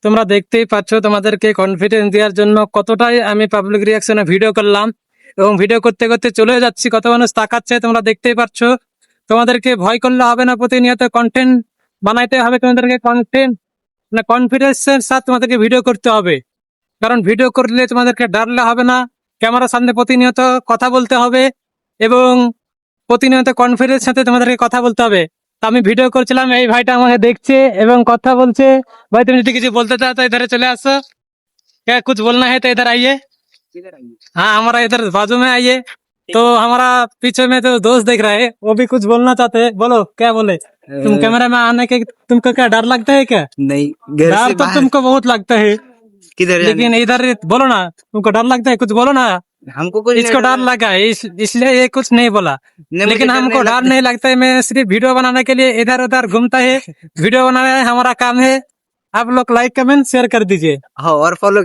তোমরা দেখতেই পাচ্ছ তোমাদেরকে কনফিডেন্স দেওয়ার জন্য কতটাই আমি পাবলিক রিয়াকশনে ভিডিও করলাম এবং ভিডিও করতে করতে চলে যাচ্ছি, কত মানুষ তাকাচ্ছে তোমরা দেখতেই পাচ্ছ। তোমাদেরকে ভয় করলে হবে না, প্রতিনিয়ত কন্টেন্ট বানাইতে হবে তোমাদেরকে, কন্টেন্ট মানে কনফিডেন্সের সাথে তোমাদেরকে ভিডিও করতে হবে। কারণ ভিডিও করলে তোমাদেরকে ডারলে হবে না, ক্যামেরার সামনে প্রতিনিয়ত কথা বলতে হবে এবং প্রতিনিয়ত কনফিডেন্স সাথে তোমাদেরকে কথা বলতে হবে। তো আমি ভিডিও করছিলাম, এই ভাইটা আমাকে দেখছে এবং কথা বলছে। भाई तुम যদি কিছু বলতে चाहो तो इधर चले आसो, क्या कुछ बोलना है तो इधर आइए। हाँ हमारा इधर बाजू में आइए। तो हमारा पीछे में तो दोस्त देख रहा है, वो भी कुछ बोलना चाहते हैं, बोलो क्या बोले। तुम कैमरा में आने के तुमको क्या डर लगता है क्या? नहीं, घर डर से तो बाहर तुमको बहुत लगता है, किधर जाने? लेकिन इधर बोलो ना, तुमको डर लगता है, कुछ बोलो ना। हमको कुछ इसको नहीं डर लगा है, इसलिए ये कुछ नहीं बोला। नहीं, मुझे लेकिन डर हमको नहीं डर लगता। नहीं लगता है, मैं सिर्फ वीडियो बनाने के लिए इधर उधर घूमता है। वीडियो बनाना है हमारा काम है। आप लोग लाइक कमेंट शेयर कर दीजिए। हाँ, और फॉलो